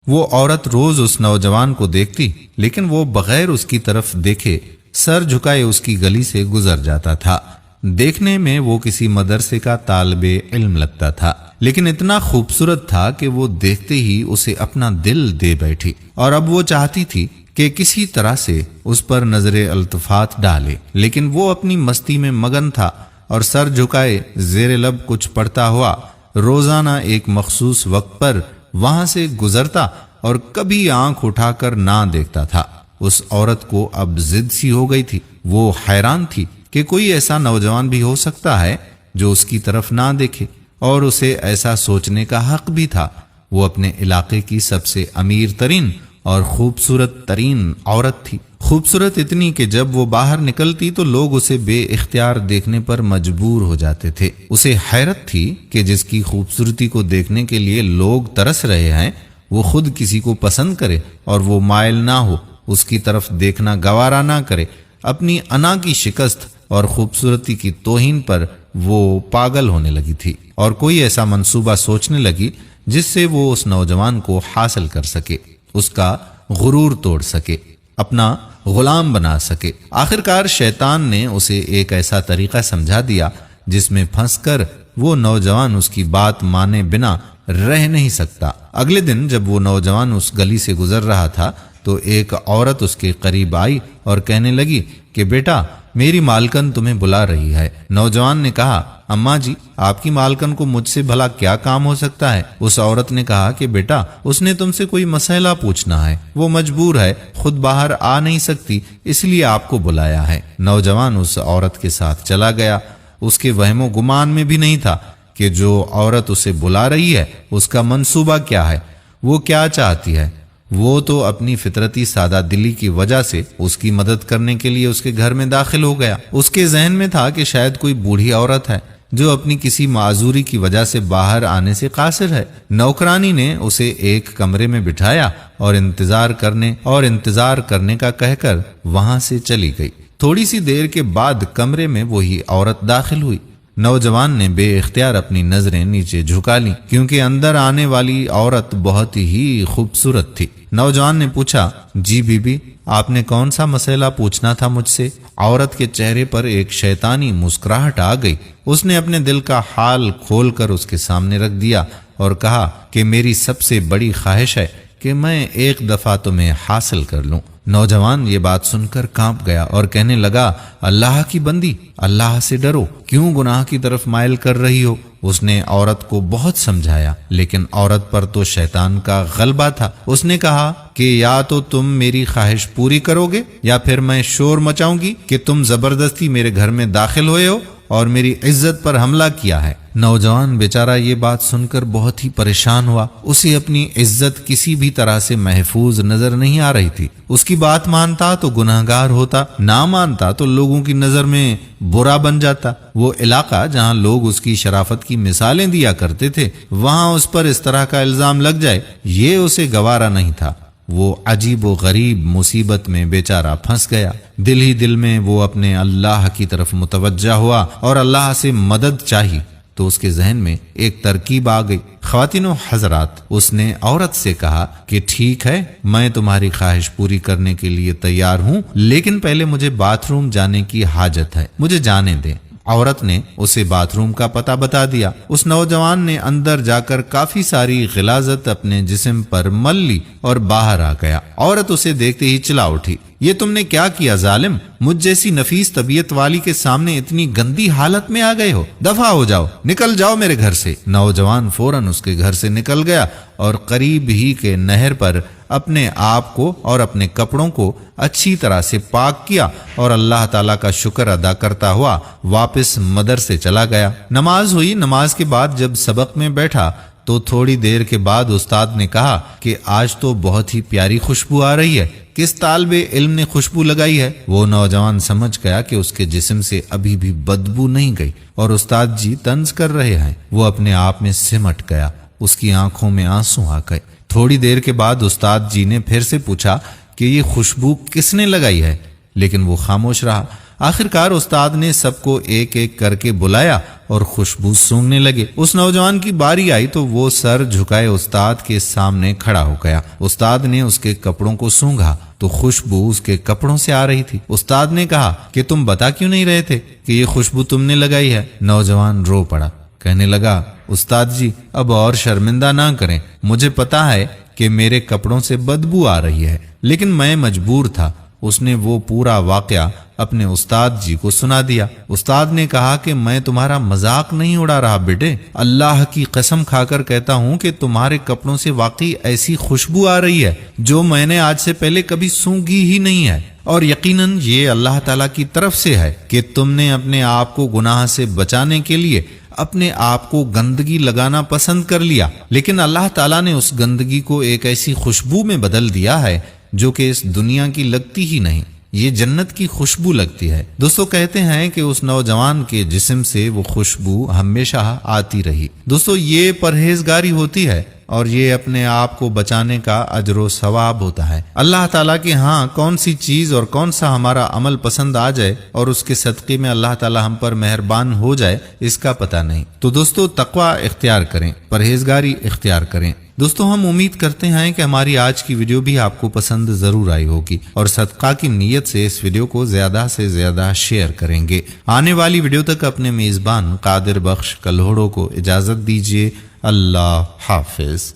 وہ عورت روز اس نوجوان کو دیکھتی، لیکن وہ بغیر اس کی طرف دیکھے سر جھکائے اس کی گلی سے گزر جاتا تھا۔ دیکھنے میں وہ کسی مدرسے کا طالب علم لگتا تھا، لیکن اتنا خوبصورت تھا کہ وہ دیکھتے ہی اسے اپنا دل دے بیٹھی، اور اب وہ چاہتی تھی کہ کسی طرح سے اس پر نظر التفات ڈالے، لیکن وہ اپنی مستی میں مگن تھا اور سر جھکائے زیر لب کچھ پڑھتا ہوا روزانہ ایک مخصوص وقت پر وہاں سے گزرتا اور کبھی آنکھ اٹھا کر نہ دیکھتا تھا۔ اس عورت کو اب ضد سی ہو گئی تھی۔ وہ حیران تھی کہ کوئی ایسا نوجوان بھی ہو سکتا ہے جو اس کی طرف نہ دیکھے، اور اسے ایسا سوچنے کا حق بھی تھا۔ وہ اپنے علاقے کی سب سے امیر ترین اور خوبصورت ترین عورت تھی، خوبصورت اتنی کہ جب وہ باہر نکلتی تو لوگ اسے بے اختیار دیکھنے پر مجبور ہو جاتے تھے۔ اسے حیرت تھی کہ جس کی خوبصورتی کو دیکھنے کے لیے لوگ ترس رہے ہیں، وہ خود کسی کو پسند کرے اور وہ مائل نہ ہو، اس کی طرف دیکھنا گوارا نہ کرے۔ اپنی انا کی شکست اور خوبصورتی کی توہین پر وہ پاگل ہونے لگی تھی، اور کوئی ایسا منصوبہ سوچنے لگی جس سے وہ اس نوجوان کو حاصل کر سکے، اس کا غرور توڑ سکے، اپنا غلام بنا سکے۔ آخرکار شیطان نے اسے ایک ایسا طریقہ سمجھا دیا جس میں پھنس کر وہ نوجوان اس کی بات مانے بنا رہ نہیں سکتا۔ اگلے دن جب وہ نوجوان اس گلی سے گزر رہا تھا تو ایک عورت اس کے قریب آئی اور کہنے لگی کہ بیٹا، میری مالکن تمہیں بلا رہی ہے۔ نوجوان نے کہا، اماں جی، آپ کی مالکن کو مجھ سے بھلا کیا کام ہو سکتا ہے؟ اس عورت نے کہا کہ بیٹا، اس نے تم سے کوئی مسئلہ پوچھنا ہے، وہ مجبور ہے، خود باہر آ نہیں سکتی، اس لیے آپ کو بلایا ہے۔ نوجوان اس عورت کے ساتھ چلا گیا۔ اس کے وہم و گمان میں بھی نہیں تھا کہ جو عورت اسے بلا رہی ہے اس کا منصوبہ کیا ہے، وہ کیا چاہتی ہے۔ وہ تو اپنی فطرتی سادہ دلی کی وجہ سے اس کی مدد کرنے کے لیے اس کے گھر میں داخل ہو گیا۔ اس کے ذہن میں تھا کہ شاید کوئی بوڑھی عورت ہے جو اپنی کسی معذوری کی وجہ سے باہر آنے سے قاصر ہے۔ نوکرانی نے اسے ایک کمرے میں بٹھایا اور انتظار کرنے کا کہہ کر وہاں سے چلی گئی۔ تھوڑی سی دیر کے بعد کمرے میں وہی عورت داخل ہوئی۔ نوجوان نے بے اختیار اپنی نظریں نیچے جھکا لیں کیونکہ اندر آنے والی عورت بہت ہی خوبصورت تھی۔ نوجوان نے پوچھا، جی بی بی، آپ نے کون سا مسئلہ پوچھنا تھا مجھ سے؟ عورت کے چہرے پر ایک شیطانی مسکراہٹ آ گئی۔ اس نے اپنے دل کا حال کھول کر اس کے سامنے رکھ دیا اور کہا کہ میری سب سے بڑی خواہش ہے کہ میں ایک دفعہ تمہیں حاصل کر لوں۔ نوجوان یہ بات سن کر کانپ گیا اور کہنے لگا، اللہ کی بندی، اللہ سے ڈرو، کیوں گناہ کی طرف مائل کر رہی ہو؟ اس نے عورت کو بہت سمجھایا، لیکن عورت پر تو شیطان کا غلبہ تھا۔ اس نے کہا کہ یا تو تم میری خواہش پوری کرو گے یا پھر میں شور مچاؤں گی کہ تم زبردستی میرے گھر میں داخل ہوئے ہو اور میری عزت پر حملہ کیا ہے۔ نوجوان بیچارہ یہ بات سن کر بہت ہی پریشان ہوا۔ اسے اپنی عزت کسی بھی طرح سے محفوظ نظر نہیں آ رہی تھی۔ اس کی بات مانتا تو گناہگار ہوتا، نہ مانتا تو لوگوں کی نظر میں برا بن جاتا۔ وہ علاقہ جہاں لوگ اس کی شرافت کی مثالیں دیا کرتے تھے، وہاں اس پر اس طرح کا الزام لگ جائے، یہ اسے گوارا نہیں تھا۔ وہ عجیب و غریب مصیبت میں بیچارہ پھنس گیا۔ دل ہی دل میں وہ اپنے اللہ کی طرف متوجہ ہوا اور اللہ سے مدد چاہی تو اس کے ذہن میں ایک ترکیب آ گئی۔ خواتین و حضرات، اس نے عورت سے کہا کہ ٹھیک ہے، میں تمہاری خواہش پوری کرنے کے لیے تیار ہوں، لیکن پہلے مجھے باتھ روم جانے کی حاجت ہے، مجھے جانے دیں۔ عورت نے اسے باتھ روم کا پتہ بتا دیا۔ اس نوجوان نے اندر جا کر کافی ساری غلاظت اپنے جسم پر مل لی اور باہر آ گیا۔ عورت اسے دیکھتے ہی چلا اٹھی، یہ تم نے کیا کیا ظالم؟ مجھ جیسی نفیس طبیعت والی کے سامنے اتنی گندی حالت میں آ گئے ہو، دفع ہو جاؤ، نکل جاؤ میرے گھر سے۔ نوجوان فوراً اس کے گھر سے نکل گیا اور قریب ہی کے نہر پر اپنے آپ کو اور اپنے کپڑوں کو اچھی طرح سے پاک کیا اور اللہ تعالیٰ کا شکر ادا کرتا ہوا واپس مدرسے چلا گیا۔ نماز ہوئی۔ نماز کے بعد جب سبق میں بیٹھا تو تھوڑی دیر کے بعد استاد نے کہا کہ آج تو بہت ہی پیاری خوشبو آ رہی ہے، کس طالب علم نے خوشبو لگائی ہے؟ وہ نوجوان سمجھ گیا کہ اس کے جسم سے ابھی بھی بدبو نہیں گئی اور استاد جی طنز کر رہے ہیں۔ وہ اپنے آپ میں سمٹ گیا، اس کی آنکھوں میں آنسو آ گئے۔ تھوڑی دیر کے بعد استاد جی نے پھر سے پوچھا کہ یہ خوشبو کس نے لگائی ہے، لیکن وہ خاموش رہا۔ آخرکار استاد نے سب کو ایک ایک کر کے بلایا اور خوشبو سونگنے لگے۔ اس نوجوان کی باری آئی تو وہ سر جھکائے استاد کے سامنے کھڑا ہو گیا۔ استاد نے اس کے کپڑوں کو سونگھا تو خوشبو اس کے کپڑوں سے آ رہی تھی۔ استاد نے کہا کہ تم بتا کیوں نہیں رہے تھے کہ یہ خوشبو تم نے لگائی ہے؟ نوجوان رو پڑا، کہنے لگا استاد جی اب اور شرمندہ نہ کریں، مجھے پتا ہے کہ میرے کپڑوں سے بدبو آ رہی ہے، لیکن میں مجبور تھا۔ اس نے وہ پورا واقعہ اپنے استاد جی کو سنا دیا۔ استاد نے کہا کہ میں تمہارا مذاق نہیں اڑا رہا بیٹے، اللہ کی قسم کھا کر کہتا ہوں کہ تمہارے کپڑوں سے واقعی ایسی خوشبو آ رہی ہے جو میں نے آج سے پہلے کبھی سونگھی ہی نہیں ہے، اور یقیناً یہ اللہ تعالیٰ کی طرف سے ہے کہ تم نے اپنے آپ کو گناہ سے بچانے کے لیے اپنے آپ کو گندگی لگانا پسند کر لیا، لیکن اللہ تعالیٰ نے اس گندگی کو ایک ایسی خوشبو میں بدل دیا ہے جو کہ اس دنیا کی لگتی ہی نہیں، یہ جنت کی خوشبو لگتی ہے۔ دوستو کہتے ہیں کہ اس نوجوان کے جسم سے وہ خوشبو ہمیشہ آتی رہی۔ دوستو یہ پرہیزگاری ہوتی ہے اور یہ اپنے آپ کو بچانے کا اجر و ثواب ہوتا ہے۔ اللہ تعالیٰ کے ہاں کون سی چیز اور کون سا ہمارا عمل پسند آ جائے اور اس کے صدقے میں اللہ تعالیٰ ہم پر مہربان ہو جائے، اس کا پتہ نہیں۔ تو دوستو تقوی اختیار کریں، پرہیزگاری اختیار کریں۔ دوستو ہم امید کرتے ہیں کہ ہماری آج کی ویڈیو بھی آپ کو پسند ضرور آئی ہوگی اور صدقہ کی نیت سے اس ویڈیو کو زیادہ سے زیادہ شیئر کریں گے۔ آنے والی ویڈیو تک اپنے میزبان قادر بخش کلہوڑوں کو اجازت دیجیے۔ اللہ حافظ۔